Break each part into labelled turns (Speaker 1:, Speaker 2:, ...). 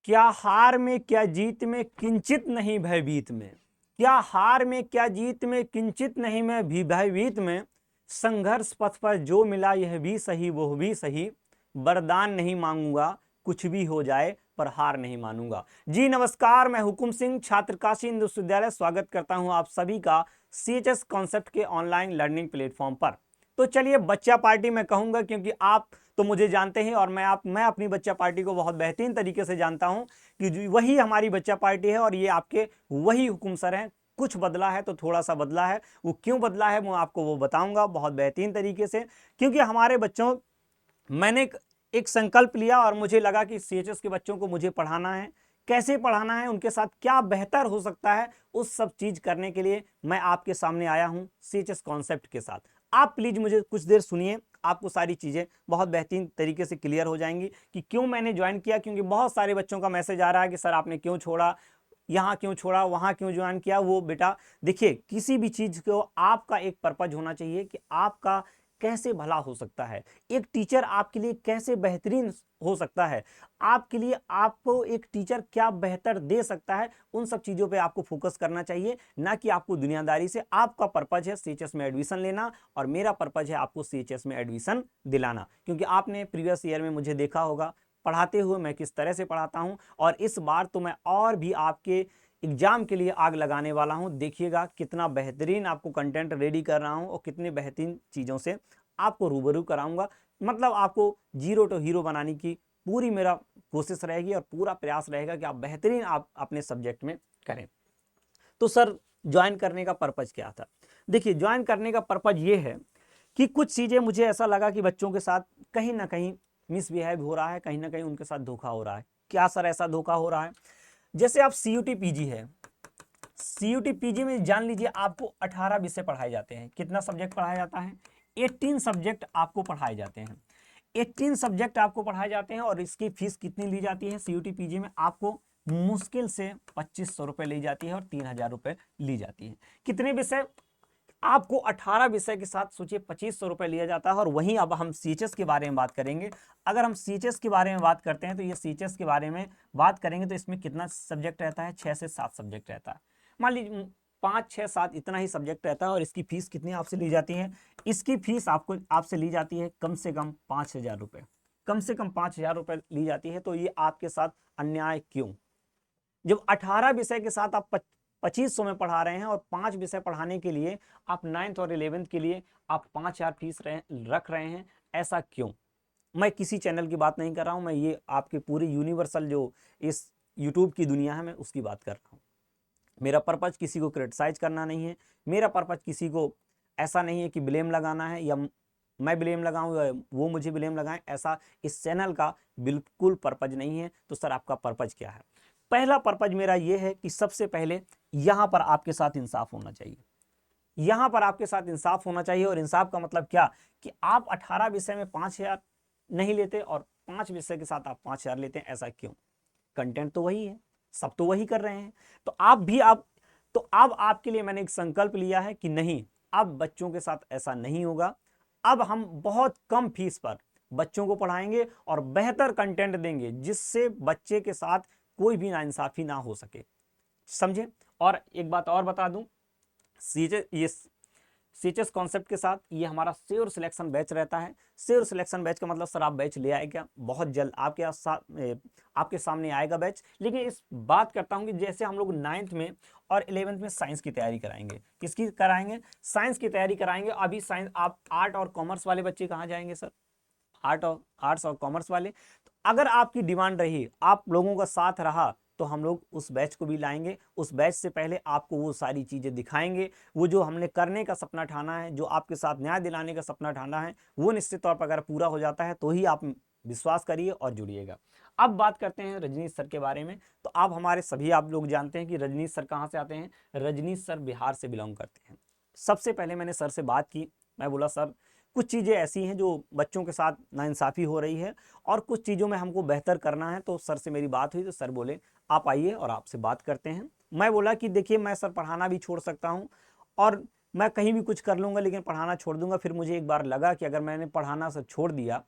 Speaker 1: क्या हार में क्या जीत में किंचित नहीं भयभीत में, क्या हार में क्या जीत में किंचित नहीं मैं भी भयभीत में, संघर्ष पथ पर जो मिला यह भी सही वो भी सही, वरदान नहीं मांगूंगा कुछ भी हो जाए पर हार नहीं मानूंगा। जी नमस्कार, मैं हुकुम सिंह, छात्र काशी हिंदू विश्वविद्यालय, स्वागत करता हूं आप सभी का सीएचएस कॉन्सेप्ट के ऑनलाइन लर्निंग प्लेटफॉर्म पर। तो चलिए, बच्चा पार्टी मैं कहूंगा क्योंकि आप तो मुझे जानते हैं और मैं अपनी बच्चा पार्टी को बहुत बेहतरीन तरीके से जानता हूं कि वही हमारी बच्चा पार्टी है और ये आपके वही हुकुम सर हैं। कुछ बदला है तो थोड़ा सा बदला है, वो क्यों बदला है मैं आपको वो बताऊंगा बहुत बेहतरीन तरीके से। क्योंकि हमारे बच्चों, मैंने एक संकल्प लिया और मुझे लगा कि सीएचएस के बच्चों को मुझे पढ़ाना है। कैसे पढ़ाना है, उनके साथ क्या बेहतर हो सकता है, उस सब चीज करने के लिए मैं आपके सामने आया हूं सीएचएस कॉन्सेप्ट के साथ। आप प्लीज मुझे कुछ देर सुनिए, आपको सारी चीजें बहुत बेहतरीन तरीके से क्लियर हो जाएंगी कि क्यों मैंने ज्वाइन किया। क्योंकि बहुत सारे बच्चों का मैसेज आ रहा है कि सर आपने क्यों छोड़ा, यहाँ क्यों छोड़ा, वहां क्यों ज्वाइन किया। वो बेटा देखिए, किसी भी चीज को आपका एक पर्पज होना चाहिए कि आपका कैसे भला हो सकता है, एक टीचर आपके लिए कैसे बेहतरीन हो सकता है, आपके लिए आपको एक टीचर क्या बेहतर दे सकता है। उन सब चीजों पे आपको फोकस करना चाहिए, ना कि आपको दुनियादारी से। आपका पर्पज है सीएचएस में एडमिशन लेना और मेरा पर्पज है आपको सीएचएस में एडमिशन दिलाना। क्योंकि आपने प्रीवियस ईयर में मुझे देखा होगा पढ़ाते हुए मैं किस तरह से पढ़ाता हूं, और इस बार तो मैं और भी आपके एग्जाम के लिए आग लगाने वाला हूं। देखिएगा कितना बेहतरीन आपको कंटेंट रेडी कर रहा हूं और कितने बेहतरीन चीजों से आपको रूबरू कराऊंगा। मतलब आपको जीरो टू हीरो बनाने की पूरी मेरा कोशिश रहेगी और पूरा प्रयास रहेगा कि आप बेहतरीन आप अपने सब्जेक्ट में करें। तो सर, ज्वाइन करने का पर्पज क्या था? देखिए, ज्वाइन करने का पर्पज ये है कि कुछ चीजें मुझे ऐसा लगा कि बच्चों के साथ कहीं ना कहीं मिसबिहेव हो रहा है, कहीं ना कहीं उनके साथ धोखा हो रहा है। क्या सर ऐसा धोखा हो रहा है? जैसे आप सीयूटी पीजी है, सीयूटी पीजी में जान लीजिए आपको 18 विषय पढ़ाए जाते हैं। कितना सब्जेक्ट पढ़ाया जाता है? 18 सब्जेक्ट आपको पढ़ाए जाते हैं। 18 सब्जेक्ट आपको पढ़ाए जाते हैं और इसकी फीस कितनी ली जाती है सीयूटी पीजी में? आपको मुश्किल से 2500 रुपए ली जाती है और 3000 रुपए ली जाती है। कितने विषय? आपको 18 विषय के साथ सोचिए 2500 रुपए लिया जाता है। और वहीं अब हम सीएचएस के बारे में बात करेंगे। अगर हम सीएचएस के बारे में बात करते हैं तो ये सीएचएस के बारे में बात करेंगे तो इसमें कितना सब्जेक्ट रहता है? 6 से 7 सब्जेक्ट रहता है। मान लीजिए 5 6 7 इतना ही सब्जेक्ट रहता है। और इसकी फीस कितनी आपसे ली जाती है? इसकी फीस आपको आपसे ली जाती है कम से कम 5000 रुपए। कम से कम 5000 रुपए ली जाती है। तो ये आपके साथ अन्याय क्यों? जब 18 विषय के साथ आप 2500 में पढ़ा रहे हैं और 5 विषय पढ़ाने के लिए आप 9th और 11th के लिए आप 5000 फीस रख रहे हैं, ऐसा क्यों? मैं किसी चैनल की बात नहीं कर रहा हूं, मैं ये आपके पूरी यूनिवर्सल जो इस यूट्यूब की दुनिया है मैं उसकी बात कर रहा हूं। मेरा पर्पज किसी को क्रिटिसाइज करना नहीं है, मेरा पर्पज किसी को ऐसा नहीं है कि ब्लेम लगाना है या मैं ब्लेम लगाऊं या वो मुझे ब्लेम लगाएं, ऐसा इस चैनल का बिल्कुल पर्पज नहीं है। तो सर आपका पर्पज क्या है? पहला पर्पज मेरा ये है कि सबसे पहले यहां पर आपके साथ इंसाफ होना चाहिए। यहां पर आपके साथ इंसाफ होना चाहिए। और इंसाफ का मतलब क्या? कि आप 18 विषय में 5000 नहीं लेते और 5 विषय के साथ आप 5000 लेते हैं, ऐसा क्यों? कंटेंट तो वही है, सब तो वही कर रहे हैं। तो आप भी आप तो अब आपके लिए मैंने एक संकल्प लिया है कि नहीं, अब बच्चों के साथ ऐसा नहीं होगा। अब हम बहुत कम फीस पर बच्चों को पढ़ाएंगे और बेहतर कंटेंट देंगे जिससे बच्चे के साथ कोई भी नाइंसाफी ना हो सके। समझे? और एक बात और बता दूं, ये सीएचएस कॉन्सेप्ट के साथ ये हमारा श्योर सिलेक्शन बैच रहता है। श्योर सिलेक्शन बैच का मतलब सर आप बैच ले आए क्या? बहुत जल्द आपके सामने आएगा बैच। लेकिन इस बात करता हूं कि जैसे हम लोग 9th में और 11th में साइंस की तैयारी कराएंगे। किसकी कराएंगे? साइंस की तैयारी कराएंगे। अभी साइंस, आप आर्ट और कॉमर्स वाले बच्चे कहाँ जाएंगे सर? आर्ट्स और कॉमर्स वाले। तो अगर आपकी डिमांड रही, आप लोगों का साथ रहा, तो हम लोग उस बैच को भी लाएंगे। उस बैच से पहले आपको वो सारी चीजें दिखाएंगे। वो जो हमने करने का सपना ठाना है, जो आपके साथ न्याय दिलाने का सपना ठाना है, वो निश्चित तौर पर अगर पूरा हो जाता है तो ही आप विश्वास करिए और जुड़िएगा। अब बात करते हैं रजनीश सर के बारे में। तो आप हमारे सभी आप लोग जानते हैं कि रजनीश सर कहाँ से आते हैं। रजनीश सर बिहार से बिलोंग करते हैं। सबसे पहले मैंने सर से बात की, मैं बोला सर कुछ चीज़ें ऐसी हैं जो बच्चों के साथ नाइंसाफ़ी हो रही है और कुछ चीज़ों में हमको बेहतर करना है। तो सर से मेरी बात हुई तो सर बोले आप आइए और आपसे बात करते हैं। मैं बोला कि देखिए, मैं सर पढ़ाना भी छोड़ सकता हूँ और मैं कहीं भी कुछ कर लूँगा, लेकिन पढ़ाना छोड़ दूंगा। फिर मुझे एक बार लगा कि अगर मैंने पढ़ाना सर छोड़ दिया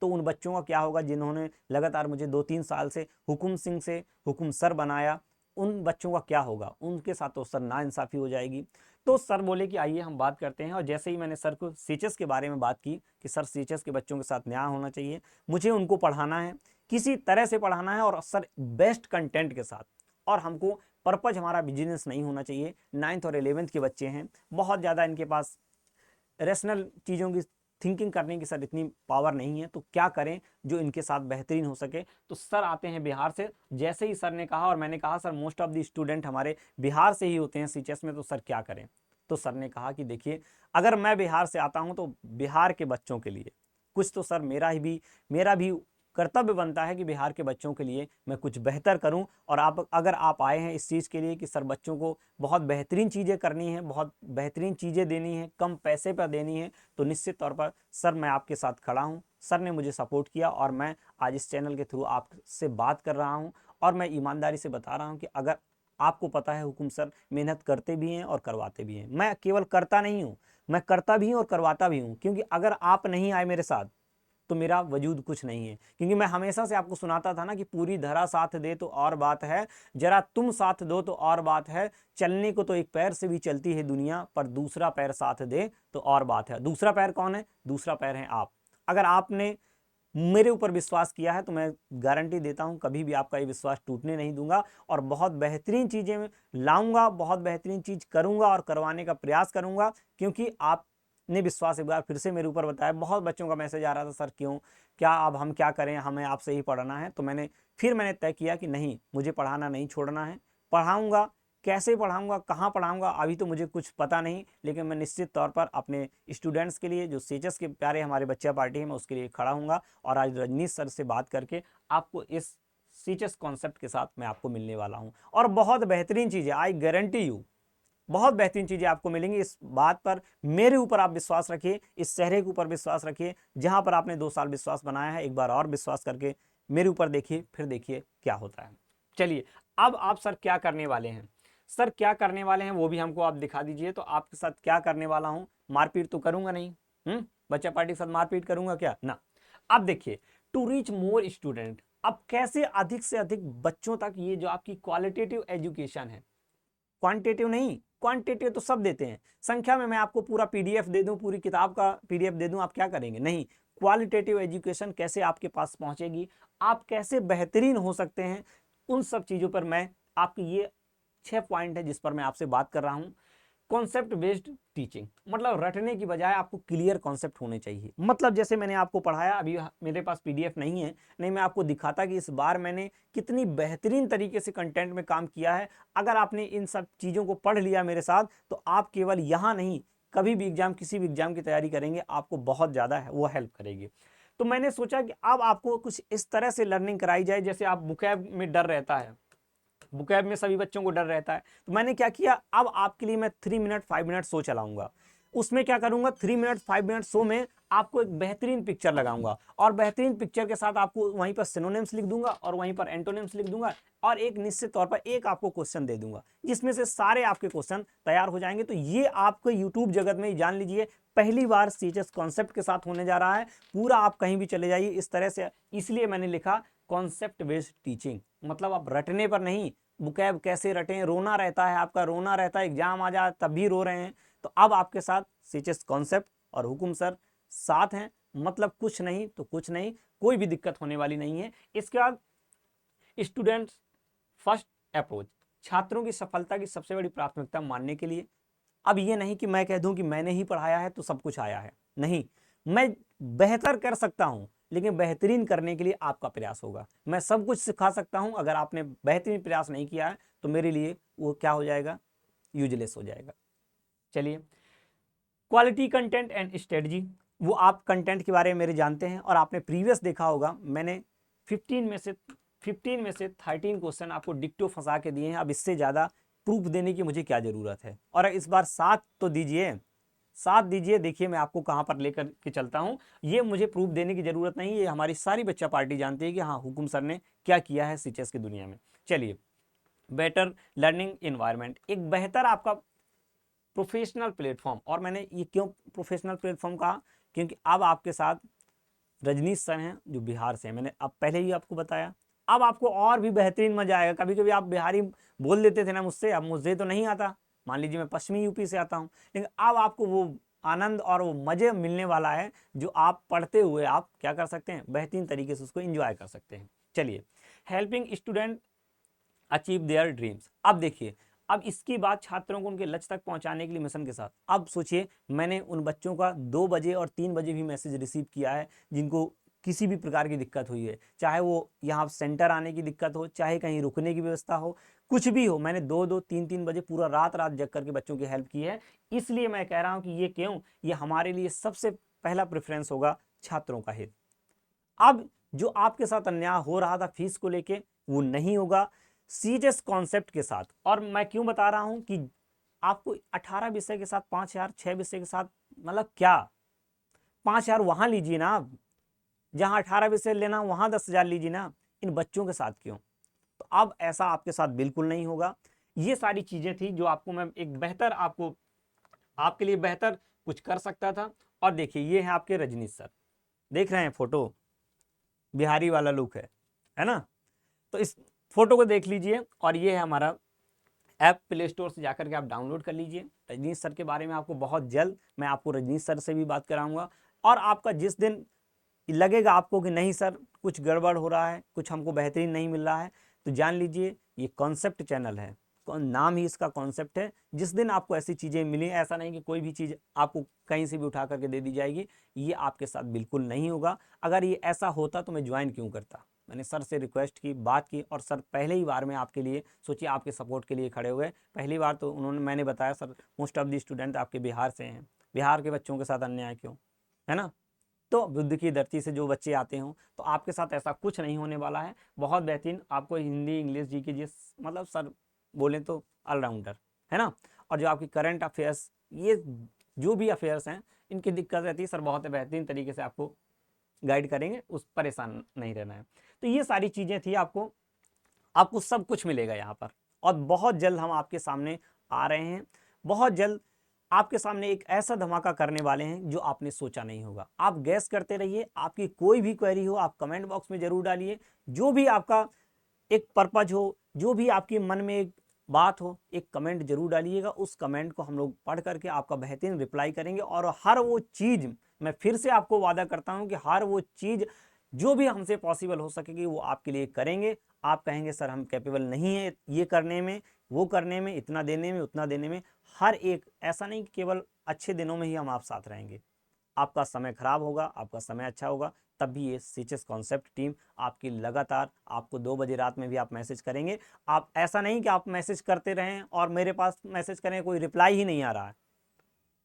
Speaker 1: तो उन बच्चों का क्या होगा जिन्होंने लगातार मुझे 2-3 साल से हुकुम सिंह से हुकुम सर बनाया, उन बच्चों का क्या होगा, उनके साथ तो सर नाइंसाफ़ी हो जाएगी। तो सर बोले कि आइए हम बात करते हैं, और जैसे ही मैंने सर को सीएचएस के बारे में बात की कि सर सीएचएस के बच्चों के साथ न्याय होना चाहिए, मुझे उनको पढ़ाना है, किसी तरह से पढ़ाना है, और सर बेस्ट कंटेंट के साथ, और हमको पर्पज हमारा बिजनेस नहीं होना चाहिए। 9th और 11th के बच्चे हैं, बहुत ज़्यादा इनके पास रेशनल चीज़ों की थिंकिंग करने की सर इतनी पावर नहीं है, तो क्या करें जो इनके साथ बेहतरीन हो सके। तो सर आते हैं बिहार से, जैसे ही सर ने कहा, और मैंने कहा sir most of the student हमारे बिहार से ही होते हैं सीएचएस में, तो सर क्या करें। तो सर ने कहा कि देखिए, अगर मैं बिहार से आता हूं तो बिहार के बच्चों के लिए कुछ तो सर मेरा भी कर्तव्य बनता है कि बिहार के बच्चों के लिए मैं कुछ बेहतर करूं। और अगर आप आए हैं इस चीज़ के लिए कि सर बच्चों को बहुत बेहतरीन चीज़ें करनी है, बहुत बेहतरीन चीज़ें देनी है, कम पैसे पर देनी है, तो निश्चित तौर पर सर मैं आपके साथ खड़ा हूं। सर ने मुझे सपोर्ट किया, और मैं आज इस चैनल के थ्रू आपसे बात कर रहा हूं, और मैं ईमानदारी से बता रहा हूं कि अगर आपको पता है हुकुम सर मेहनत करते भी हैं और करवाते भी हैं। मैं केवल करता नहीं हूँ, मैं करता भी हूँ और करवाता भी हूँ, क्योंकि अगर आप नहीं आए मेरे साथ तो मेरा वजूद कुछ नहीं है। क्योंकि मैं हमेशा से आपको सुनाता था ना कि पूरी धरा साथ दे तो और बात है, जरा तुम साथ दो तो और बात है, चलने को तो एक पैर से भी चलती है दुनिया, पर दूसरा पैर साथ दे तो और बात है। दूसरा पैर कौन है? दूसरा पैर है आप। अगर आपने मेरे ऊपर विश्वास किया है तो मैं गारंटी देता हूं कभी भी आपका ये विश्वास टूटने नहीं दूंगा, और बहुत बेहतरीन चीज़ें लाऊंगा, बहुत बेहतरीन चीज़ करूंगा और करवाने का प्रयास करूंगा, क्योंकि आपने विश्वास एक बार फिर से मेरे ऊपर बताया। बहुत बच्चों का मैसेज आ रहा था, सर क्यों, क्या अब हम क्या करें, हमें आपसे ही पढ़ना है। तो मैंने तय किया कि नहीं, मुझे पढ़ाना नहीं छोड़ना है, पढ़ाऊंगा। कैसे पढ़ाऊंगा, कहाँ पढ़ाऊंगा, अभी तो मुझे कुछ पता नहीं, लेकिन मैं निश्चित तौर पर अपने स्टूडेंट्स के लिए, जो सीएचएस के प्यारे हमारे बच्चा पार्टी है, मैं उसके लिए खड़ा हूँगा। और आज रजनीश सर से बात करके आपको इस सीएचएस कॉन्सेप्ट के साथ मैं आपको मिलने वाला हूँ, और बहुत बेहतरीन चीज़ें, आई गारंटी यू, बहुत बेहतरीन चीज़ें आपको मिलेंगी। इस बात पर मेरे ऊपर आप विश्वास रखिए, इस चेहरे के ऊपर विश्वास रखिए, जहाँ पर आपने 2 साल विश्वास बनाया है, एक बार और विश्वास करके मेरे ऊपर देखिए, फिर देखिए क्या होता है। चलिए, अब आप सर क्या करने वाले हैं, सर क्या करने वाले हैं वो भी हमको आप दिखा दीजिए। तो आपके साथ क्या करने वाला हूं, मारपीट तो करूंगा नहीं, बच्चा पार्टी के साथ मारपीट करूंगा क्या ना। अब देखिए, टू रीच मोर स्टूडेंट, अब कैसे अधिक से अधिक बच्चों तक ये जो आपकी क्वालिटेटिव एजुकेशन है, क्वांटिटेटिव नहीं, क्वांटिटेटिव तो सब देते हैं, संख्या में मैं आपको पूरा पीडीएफ दे दूं, पूरी किताब का पीडीएफ दे दूं, आप क्या करेंगे? नहीं, क्वालिटेटिव एजुकेशन कैसे आपके पास पहुंचेगी, आप कैसे बेहतरीन हो सकते हैं, उन सब चीज़ों पर मैं आपकी ये 6 पॉइंट है जिस पर मैं आपसे बात कर रहा हूं। कॉन्सेप्ट बेस्ड टीचिंग, मतलब रटने की बजाय आपको क्लियर कॉन्सेप्ट होने चाहिए। मतलब जैसे मैंने आपको पढ़ाया, अभी मेरे पास पीडीएफ नहीं है, नहीं मैं आपको दिखाता कि इस बार मैंने कितनी बेहतरीन तरीके से कंटेंट में काम किया है। अगर आपने इन सब चीज़ों को पढ़ लिया मेरे साथ, तो आप केवल यहाँ नहीं, कभी भी एग्जाम, किसी भी एग्जाम की तैयारी करेंगे, आपको बहुत ज़्यादा वो हेल्प करेगी। तो मैंने सोचा कि अब आपको कुछ इस तरह से लर्निंग कराई जाए, जैसे आप बुकैब में डर रहता है, बुकैब में सभी बच्चों को डर रहता है। तो मैंने क्या किया, अब आपके लिए मैं 3 मिनट 5 मिनट शो चलाऊंगा। उसमें क्या करूंगा, 3 मिनट 5 मिनट शो में आपको एक बेहतरीन पिक्चर लगाऊंगा, और बेहतरीन पिक्चर के साथ आपको वहीं पर सिनोनिम्स लिख दूंगा और वहीं पर एंटोनिम्स लिख दूंगा, और एक निश्चित तौर पर एक आपको क्वेश्चन दे दूंगा, जिसमें से सारे आपके क्वेश्चन तैयार हो जाएंगे। तो ये आपको यूट्यूब जगत में जान लीजिए, पहली बार सीएचएस कॉन्सेप्ट के साथ होने जा रहा है। पूरा आप कहीं भी चले जाइए इस तरह से, इसलिए मैंने लिखा कॉन्सेप्ट बेस्ड टीचिंग। मतलब आप रटने पर नहीं, बुकैब कैसे रटें, रोना रहता है आपका, रोना रहता है, एग्जाम आ जाए तब भी रो रहे हैं, तो अब आपके साथ सीएचएस कॉन्सेप्ट और हुकुम सर साथ हैं। मतलब कुछ नहीं तो कुछ नहीं, कोई भी दिक्कत होने वाली नहीं है। इसके बाद स्टूडेंट्स फर्स्ट अप्रोच, छात्रों की सफलता की सबसे बड़ी प्राथमिकता मानने के लिए। अब ये नहीं कि मैं कह दूं कि मैंने ही पढ़ाया है तो सब कुछ आया है, नहीं, मैं बेहतर कर सकता हूं, लेकिन बेहतरीन करने के लिए आपका प्रयास होगा। मैं सब कुछ सिखा सकता हूं, अगर आपने बेहतरीन प्रयास नहीं किया है तो मेरे लिए वो क्या हो जाएगा, यूजलेस हो जाएगा। चलिए, क्वालिटी कंटेंट एंड स्ट्रेटजी, वो आप कंटेंट के बारे में मेरे जानते हैं, और आपने प्रीवियस देखा होगा, मैंने 15 में से 13 क्वेश्चन आपको डिक्टो फंसा के दिए हैं। अब इससे ज़्यादा प्रूफ देने की मुझे क्या ज़रूरत है, और इस बार 7 तो दीजिए, 7 दीजिए। देखिए मैं आपको कहाँ पर लेकर के चलता हूँ, ये मुझे प्रूफ देने की ज़रूरत नहीं, ये हमारी सारी बच्चा पार्टी जानती है कि हाँ हुकुम सर ने क्या किया है सीएचएस की दुनिया में। चलिए, बेटर लर्निंग इन्वायरमेंट, एक बेहतर आपका प्रोफेशनल प्लेटफॉर्म। और मैंने ये क्यों प्रोफेशनल प्लेटफॉर्म कहा, क्योंकि अब आपके साथ रजनीश सर हैं जो बिहार से हैं, मैंने अब पहले ही आपको बताया। अब आपको और भी बेहतरीन मजा आएगा। कभी कभी आप बिहारी बोल देते थे ना मुझसे, अब मुझे तो नहीं आता, मान लीजिए मैं पश्चिमी यूपी से आता हूँ, लेकिन अब आपको वो आनंद और वो मजे मिलने वाला है जो आप पढ़ते हुए आप क्या कर सकते हैं, बेहतरीन तरीके से उसको एंजॉय कर सकते हैं। चलिए, helping student achieve their dreams. अब देखिए, अब इसकी बात छात्रों को उनके लक्ष्य तक पहुंचाने के लिए मिशन के साथ। अब सोचिए, मैंने उन बच्चों का 2 बजे और 3 बजे भी मैसेज रिसीव किया है जिनको किसी भी प्रकार की दिक्कत हुई है, चाहे वो यहाँ सेंटर आने की दिक्कत हो, चाहे कहीं रुकने की व्यवस्था हो, कुछ भी हो, मैंने 2-2 3-3 बजे पूरा रात रात जग करके बच्चों की हेल्प की है। इसलिए मैं कह रहा हूँ कि ये क्यों, ये हमारे लिए सबसे पहला प्रेफरेंस होगा छात्रों का हित। अब जो आपके साथ अन्याय हो रहा था फीस को लेके, वो नहीं होगा सीरियस कॉन्सेप्ट के साथ। और मैं क्यों बता रहा हूं कि आपको 18 विषय के साथ 5,000, 6 विषय के साथ, मतलब क्या 5,000 वहां लीजिए ना, आप जहां 18 विषय लेना वहां 10,000 लीजिए ना, इन बच्चों के साथ क्यों। तो अब ऐसा आपके साथ बिल्कुल नहीं होगा। ये सारी चीजें थी जो आपको मैं एक बेहतर, आपको आपके लिए बेहतर कुछ कर सकता था। और देखिए, ये है आपके रजनीश सर, देख रहे हैं फोटो, बिहारी वाला लुक है ना। तो इस फोटो को देख लीजिए, और ये है हमारा ऐप, प्ले स्टोर से जाकर के आप डाउनलोड कर लीजिए। रजनीश सर के बारे में आपको बहुत जल्द मैं आपको रजनीश सर से भी बात कराऊंगा। और आपका जिस दिन लगेगा आपको कि नहीं सर कुछ गड़बड़ हो रहा है, कुछ हमको बेहतरीन नहीं मिल रहा है, तो जान लीजिए ये कॉन्सेप्ट चैनल है, नाम ही इसका कॉन्सेप्ट है। जिस दिन आपको ऐसी चीज़ें मिली, ऐसा नहीं कि कोई भी चीज़ आपको कहीं से भी उठा करके दे दी जाएगी, ये आपके साथ बिल्कुल नहीं होगा। अगर ये ऐसा होता तो मैं ज्वाइन क्यों करता। मैंने सर से रिक्वेस्ट की, बात की, और सर पहले ही बार में आपके लिए, सोचिए आपके सपोर्ट के लिए खड़े हुए। पहली बार तो उन्होंने, मैंने बताया sir most of the student आपके बिहार से हैं, बिहार के बच्चों के साथ अन्याय क्यों, है ना। तो बुद्ध की धरती से जो बच्चे आते हों, तो आपके साथ ऐसा कुछ नहीं होने वाला है। बहुत बेहतरीन, आपको हिंदी इंग्लिश जी के मतलब सर बोलें तो ऑलराउंडर, है ना। और जो आपकी करंट अफेयर्स, ये जो भी अफेयर्स हैं, इनकी दिक्कत रहती है, सर बहुत बेहतरीन तरीके से आपको गाइड करेंगे, उस परेशान नहीं रहना है। तो ये सारी चीज़ें थी, आपको आपको सब कुछ मिलेगा यहाँ पर। और बहुत जल्द हम आपके सामने आ रहे हैं, बहुत जल्द आपके सामने एक ऐसा धमाका करने वाले हैं जो आपने सोचा नहीं होगा। आप गैस करते रहिए, आपकी कोई भी क्वेरी हो आप कमेंट बॉक्स में जरूर डालिए, जो भी आपका एक पर्पज हो, जो भी आपके मन में एक बात हो, एक कमेंट जरूर डालिएगा। उस कमेंट को हम लोग पढ़ करके आपका बेहतरीन रिप्लाई करेंगे। और हर वो चीज़, मैं फिर से आपको वादा करता हूं कि हर वो चीज़ जो भी हमसे पॉसिबल हो सकेगी वो आपके लिए करेंगे। आप कहेंगे सर हम कैपेबल नहीं है ये करने में, वो करने में, इतना देने में, उतना देने में, हर एक, ऐसा नहीं कि केवल अच्छे दिनों में ही हम आप साथ रहेंगे। आपका समय खराब होगा, आपका समय अच्छा होगा, तब भी ये सीचेस कॉन्सेप्ट टीम आपकी लगातार, आपको 2 बजे रात में भी आप मैसेज करेंगे। आप ऐसा नहीं कि आप मैसेज करते रहें और मेरे पास मैसेज करें कोई रिप्लाई ही नहीं आ रहा है,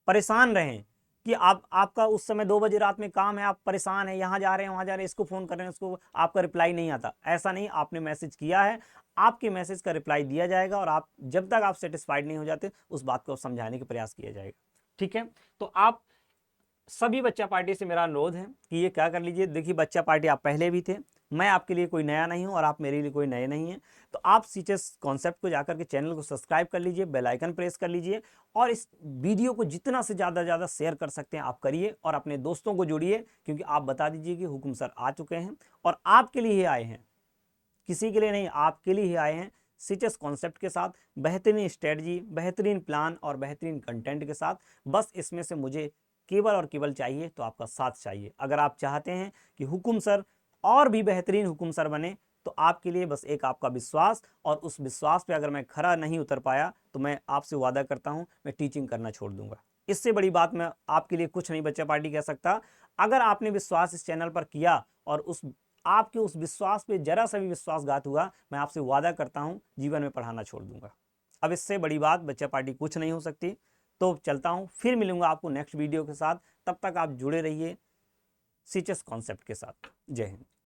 Speaker 1: परेशान रहें कि आपका उस समय 2 बजे रात में काम है, आप परेशान हैं, यहाँ जा रहे हैं वहाँ जा रहे हैं, इसको फ़ोन कर रहे हैं, उसको, आपका रिप्लाई नहीं आता। ऐसा नहीं, आपने मैसेज किया है, आपके मैसेज का रिप्लाई दिया जाएगा। और आप जब तक आप सेटिस्फाइड नहीं हो जाते, उस बात को समझाने का प्रयास किया जाएगा। ठीक है, तो आप सभी बच्चा पार्टी से मेरा अनुरोध है कि ये क्या कर लीजिए। देखिए, बच्चा पार्टी आप पहले भी थे, मैं आपके लिए कोई नया नहीं हूं और आप मेरे लिए कोई नए नहीं हैं। तो आप सीचेस कॉन्सेप्ट को जाकर के चैनल को सब्सक्राइब कर लीजिए, बेल आइकन प्रेस कर लीजिए, और इस वीडियो को जितना से ज़्यादा शेयर कर सकते हैं आप करिए, और अपने दोस्तों को जोड़िए। क्योंकि आप बता दीजिए कि हुकुम सर आ चुके हैं और आपके लिए ही आए हैं, किसी के लिए नहीं, आपके लिए ही आए हैं। सीचेस कॉन्सेप्ट के साथ, बेहतरीन स्ट्रेटजी, बेहतरीन प्लान और बेहतरीन कंटेंट के साथ। बस इसमें से मुझे केवल और केवल चाहिए तो आपका साथ चाहिए। अगर आप चाहते हैं कि हुकुम सर और भी बेहतरीन हुकुम सर बने, तो आपके लिए बस एक आपका विश्वास, और उस विश्वास पे अगर मैं खरा नहीं उतर पाया तो मैं आपसे वादा करता हूं मैं टीचिंग करना छोड़ दूंगा। इससे बड़ी बात मैं आपके लिए कुछ नहीं बच्चा पार्टी कह सकता। अगर आपने विश्वास इस चैनल पर किया और उस आपके उस विश्वास पे जरा सा भी विश्वासघात हुआ, मैं आपसे वादा करता हूं जीवन में पढ़ाना छोड़ दूंगा। अब इससे बड़ी बात बच्चा पार्टी कुछ नहीं हो सकती। तो चलता हूं, फिर मिलूंगा आपको नेक्स्ट वीडियो के साथ। तब तक आप जुड़े रहिए सीचेस कॉन्सेप्ट के साथ। जय हिंद।